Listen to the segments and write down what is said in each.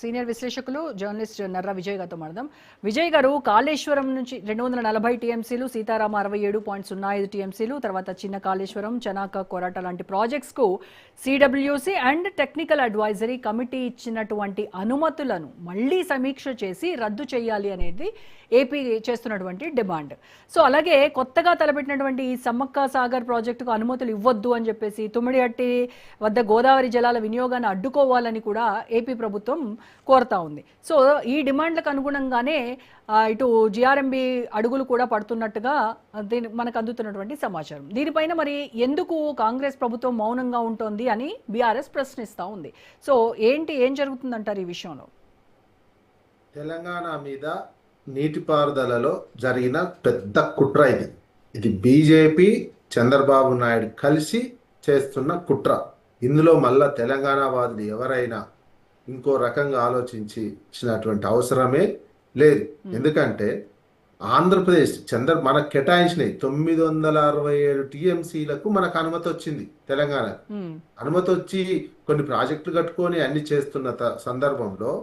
Senior విశ్లేషకులు journalist Narra Vijay గారితో మాట్లాడదాం. విజయ్ గారు, కాళేశ్వరం నుంచి 240 టీఎంసీలు, సీతారామ 67.05 టీఎంసీలు, తర్వాత చిన్న కాళేశ్వరం, చనాక, కొరాట లాంటి ప్రాజెక్ట్స్ కు CWC and technical advisory committee ఇచ్చినటువంటి అనుమతులను మళ్లీ సమీక్ష చేసి రద్దు చేయాలి అనేది ఏపీ చేస్తున్నటువంటి డిమాండ్. సో అలాగే కొత్తగా తలపెట్టినటువంటి ఈ సమ్మక్క సాగర్ ప్రాజెక్టుకు అనుమతులు ఇవ్వద్దు అని చెప్పేసి, తుమ్మిడిహట్టి వద్ద గోదావరి జలాల వినియోగాన్ని అడ్డుకోవాలని కూడా ఏపీ ప్రభుత్వం కోరుతా ఉంది. సో ఈ డిమాండ్లకు అనుగుణంగానే ఇటు జిఆర్ఎంబి అడుగులు కూడా పడుతున్నట్టుగా మనకు అందుతున్నటువంటి సమాచారం. దీనిపైన మరి ఎందుకు కాంగ్రెస్ ప్రభుత్వం మౌనంగా ఉంటుంది అని బీఆర్ఎస్ ప్రశ్నిస్తూ ఉంది. సో ఏం జరుగుతుందంటారు ఈ విషయంలో? తెలంగాణ మీద నీటిపారుదలలో జరిగిన పెద్ద కుట్ర ఇది బీజేపీ చంద్రబాబు నాయుడు కలిసి చేస్తున్న కుట్ర. ఇందులో మళ్ళా తెలంగాణ వాదులు ఎవరైనా ఇంకో రకంగా ఆలోచించినటువంటి అవసరమే లేదు. ఎందుకంటే ఆంధ్రప్రదేశ్ మనకు కేటాయించినాయి 967 టీఎంసీలకు మనకు అనుమతి వచ్చింది. తెలంగాణ అనుమతి వచ్చి కొన్ని ప్రాజెక్టులు కట్టుకొని అన్ని చేస్తున్న సందర్భంలో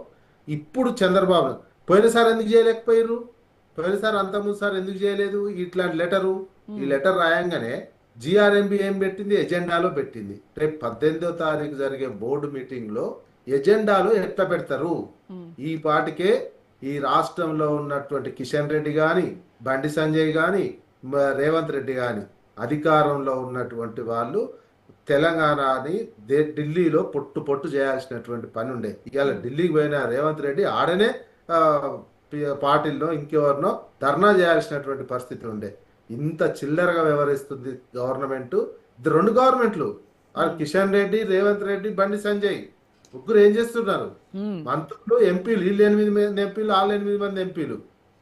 ఇప్పుడు చంద్రబాబు పోయినసారి ఎందుకు చేయలేకపోయారు? పోయినసారి అంతకుముందుసారి ఎందుకు చేయలేదు? ఇట్లాంటి లెటరు ఈ లెటర్ రాయంగానే జిఆర్ఎంబి ఏం పెట్టింది? ఎజెండాలో పెట్టింది. రేపు 18వ తారీఖు జరిగే బోర్డు మీటింగ్ లో ఎజెండాలో ఎట్లా పెడతారు? ఈ పాటికే ఈ రాష్ట్రంలో ఉన్నటువంటి కిషన్ రెడ్డి గాని, బండి సంజయ్ గాని, రేవంత్ రెడ్డి గాని అధికారంలో ఉన్నటువంటి వాళ్ళు తెలంగాణని ఢిల్లీలో పొట్టు చేయాల్సినటువంటి పని ఉండే. ఇవాళ ఢిల్లీకి పోయిన రేవంత్ రెడ్డి ఆడనే పార్టీల్లో ఇంకెవరినో ధర్నా చేయాల్సినటువంటి పరిస్థితి ఉండే. ఇంత చిల్లరగా వ్యవహరిస్తుంది గవర్నమెంట్. ఇది 2 గవర్నమెంట్లు, కిషన్ రెడ్డి, రేవంత్ రెడ్డి, బండి సంజయ్ ముగ్గురు ఏం చేస్తున్నారు? మంత్రులు, ఎంపీలు, వీళ్ళు 8 మంది ఎంపీలు, వాళ్ళు 8 మంది ఎంపీలు.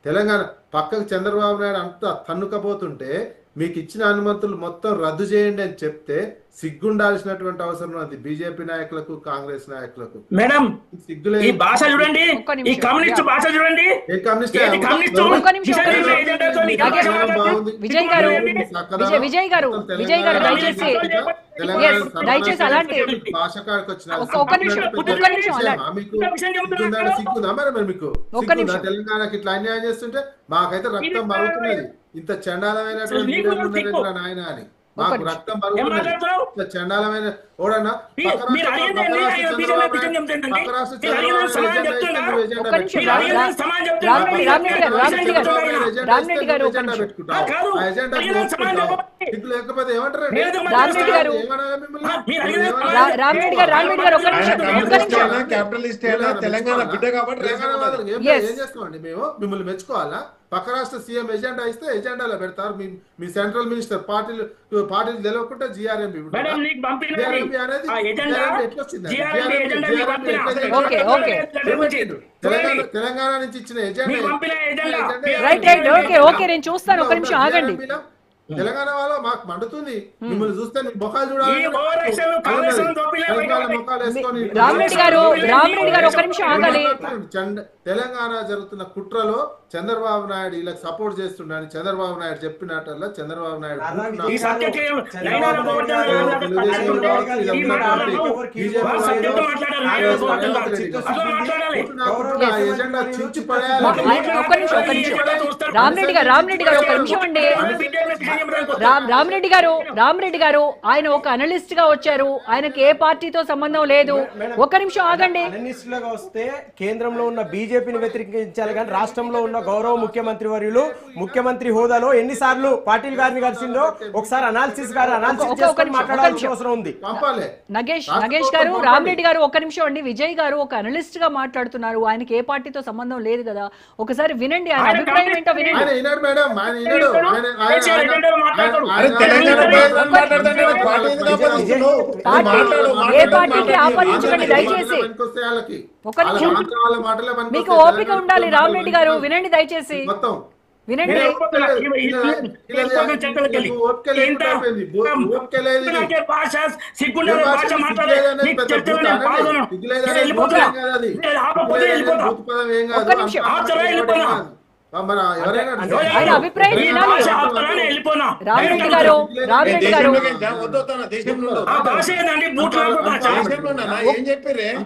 తెలంగాణ పక్కకు చంద్రబాబు నాయుడు అంతా తన్నుకపోతుంటే మీకు ఇచ్చిన అనుమతులు మొత్తం రద్దు చేయండి అని చెప్తే సిగ్గుండాల్సినటువంటి అవసరం ఉంది బీజేపీ నాయకులకు, కాంగ్రెస్ నాయకులకు. మేడం సిగ్గులే. ఈ భాష చూడండి, ఈ కమ్యూనిస్ట్ భాష చూడండి. విజయ్ గారు దయచేసి అలాంటి తెలంగాణకి ఇట్లా అన్యాయం చేస్తుంటే మాకైతే రక్తం మరుగుతున్నది. ఇంత చండాలమైనటువంటి నాయన అని మాకు రక్తం మరుగుతున్నది. చండాలమైన ఓడన్నా లేకపోతే తెలంగాణ బిడ్డ కాబట్టి ఏం చేసుకోండి, మేము మిమ్మల్ని మెచ్చుకోవాలా? పక్క రాష్ట్ర సీఎం ఎజెండా ఇస్తే ఎజెండాలో పెడతారు. మీ సెంట్రల్ మినిస్టర్ పార్టీలు తెలియకుండా జిఆర్ఎంబి తెలంగాణ నుంచి ఇచ్చిన ఎజెండా తెలంగాణ వాళ్ళ మాకు మండుతుంది. మిమ్మల్ని చూస్తే ముఖాలు చూడాలి. తెలంగాణ జరుగుతున్న కుట్రలో చంద్రబాబు నాయుడు వీళ్ళకి సపోర్ట్ చేస్తున్నాడని చంద్రబాబు నాయుడు చెప్పినట్ల చంద్రబాబు నాయుడు ఎజెండా చించి రామరెడ్డి గారు ఆయన ఒక అనలిస్ట్ గా వచ్చారు. ఆయనకి ఏ పార్టీతో సంబంధం లేదు. ఒక్క నిమిషం ఆగండి. అనలిస్ట్ గా వస్తే కేంద్రంలో ఉన్న బీజేపీని వ్యతిరేకించాలి కానీ రాష్ట్రంలో ఉన్న గౌరవ ముఖ్యమంత్రి వర్యులు ముఖ్యమంత్రి హోదాలో ఎన్నిసార్లు పాటిల్ గారిని కలిసిందో ఒకసారి అనాలిసిస్ మాట్లాడాల్సిన అవసరం ఉంది. నగేష్ గారు, రామరెడ్డి గారు ఒక్క నిమిషం అండి. విజయ్ గారు ఒక అనలిస్ట్ గా మాట్లాడుతున్నారు. ఆయనకి ఏ పార్టీతో సంబంధం లేదు కదా, ఒకసారి వినండి. ఆయన అభిప్రాయం ఏంటో వినండి. ఏ పార్టీకి ఆపాదించకండి దయచేసి. ఒక నిమిషం మీకు ఓపిక ఉండాలి. రామరెడ్డి గారు వినండి దయచేసి, వినండి. మన ఎవరైనా ఆయన అభిప్రాయం ఈ వినాలి. భాష ఆపుతానని వెళ్ళిపోనా? రామిరెడ్డి గారు రామిరెడ్డి గారు ఆ భాష ఏందండి? బూతులాప భాష.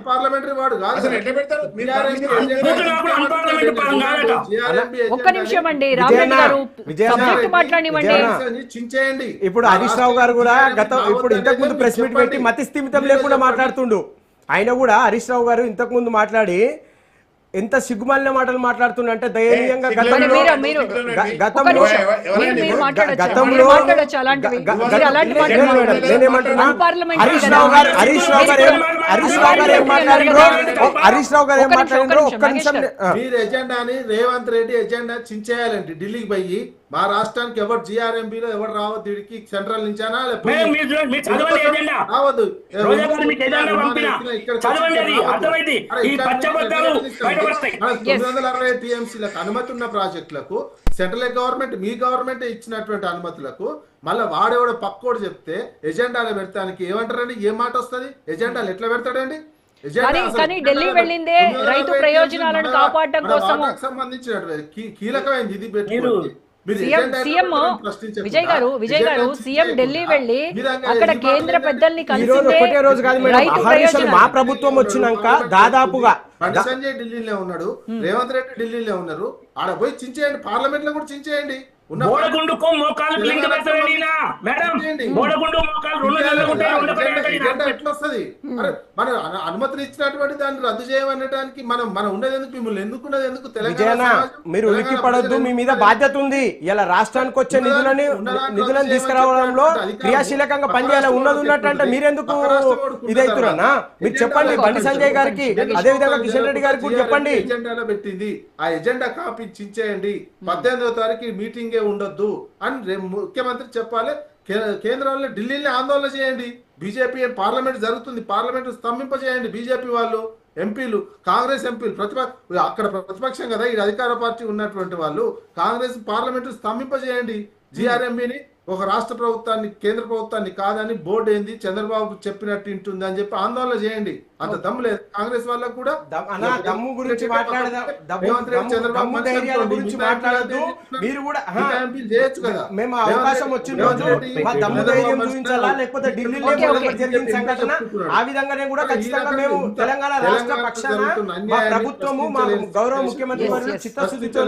పార్లమెంటరీ వాడు కాదు. బూతులాప అన్పార్లమెంట్ పదం కాదట. ఒక్క నిమిషం అండి రామిరెడ్డి గారు సబ్జెక్ట్ మాట్లాడివ్వండి. చించేయండి. ఇప్పుడు హరీష్ రావు గారు కూడా ఇప్పుడు ఇంతకు ముందు ప్రెస్ మీట్ పెట్టి మతి స్థిమితం లేకుండా మాట్లాడుతుండు. ఆయన కూడా హరీష్ రావు గారు ఇంతకు ముందు మాట్లాడి ఎంత సిగ్గుమాలిన మాటలు మాట్లాడుతుండే దయనీయంగా హరీష్ రావు గారు ఏం మాట్లాడిండ్రో ఒక్క నిమిషం. మీరు ఎజెండాని రేవంత్ రెడ్డి ఎజెండా చించేయాలండి. ఢిల్లీకి పోయి మా రాష్ట్రానికి ఎవరు జిఆర్ఎంబీలో ఎవరు రావద్దు, వీడికి సెంట్రల్ నుంచానా రావద్దు. మన 960 టీఎంసీలకు అనుమతి ఉన్న ప్రాజెక్టులకు సెంట్రల్ గవర్నమెంట్ మీ గవర్నమెంట్ ఇచ్చినటువంటి అనుమతులకు మళ్ళీ వాడేవాడు పక్కోడు చెప్తే ఎజెండాలో పెడతానికి ఏమంటారండి? ఏ మాట వస్తుంది? ఎజెండాలు ఎట్లా పెడతాడండి? కానీ ఢిల్లీ వెళ్ళిందే రైతు ప్రయోజనాలను కాపాడడం కోసం సంబంధించినటువంటి కీలకమైంది ఇది పెట్టుకోండి. సీఎం విజయ్ గారు సీఎం ఢిల్లీ వెళ్ళి అక్కడ కేంద్ర పెద్దల్ని కలిసి మా ప్రభుత్వం వచ్చినాక దాదాపుగా సంజయ్ ఢిల్లీలో ఉన్నాడు, రేవంత్ రెడ్డి ఢిల్లీలో ఉన్నారు. ఆడ పోయి చించేయండి, పార్లమెంట్ లో కూడా చించేయండి. బోడగుండుకు మోకాలు బ్లింక్ పెడతాడండి మేడం. బోడగుండు మోకాలు 2 నెలలు ఉంటాయి. ఎట్లా వస్తుంది? మన అనుమతిని ఇచ్చినటువంటి దాన్ని రద్దు చేయమనడానికి మనం ఉన్నది ఎందుకు? మిమ్మల్ని ఎందుకున్నది ఎందుకు? తెలంగాణ మీరు ఉలిక్కి పడొద్దు, మీ మీద బాధ్యత ఉంది. ఇలా రాష్ట్రానికి వచ్చే నిధులను తీసుకురావడంలో క్రియాశీలకంగా పనిచేయాలి. ఉన్నట్టు అంటే మీరెందుకు ఇదైతున్నా? మీరు చెప్పండి బండి సంజయ్ గారికి, అదే విధంగా కిషన్ రెడ్డి గారికి కూడా చెప్పండి. ఎజెండాలో పెట్టింది ఆ ఎజెండా కాపీ చించేయండి. 18వ తారీఖు మీటింగే ఉండొద్దు అని ముఖ్యమంత్రి చెప్పాలి. కేంద్రంలో ఢిల్లీలో ఆందోళన చేయండి. బీజేపీ పార్లమెంట్ జరుగుతుంది, పార్లమెంట్ స్తంభింపజేయండి. బీజేపీ వాళ్ళు ఎంపీలు, కాంగ్రెస్ ఎంపీలు అక్కడ ప్రతిపక్షం కదా, ఈ అధికార పార్టీ ఉన్నటువంటి వాళ్ళు కాంగ్రెస్ పార్లమెంట్ స్తంభింపజేయండి. జిఆర్ఎంబీని ఒక రాష్ట్ర ప్రభుత్వాన్ని కేంద్ర ప్రభుత్వాన్ని కాదని బోర్డు ఏంది చంద్రబాబు చెప్పినట్టు ఇంటుంది అని చెప్పి ఆందోళన చేయండి. అంత దమ్ము లేదు కాంగ్రెస్ వాళ్ళకు కూడా. దమ్ము గురించి చేయొచ్చు కదా. మేము అవకాశం వచ్చిన రోజు దమ్ము ధైర్యం చూపించాలా, లేకపోతే ఢిల్లీలో జరిగిన సంఘటన ఆ విధంగానే కూడా ఖచ్చితంగా మేము తెలంగాణ రాష్ట్ర పక్షాన మా ప్రభుత్వము మా గౌరవ ముఖ్యమంత్రి చిత్తశుద్ధితో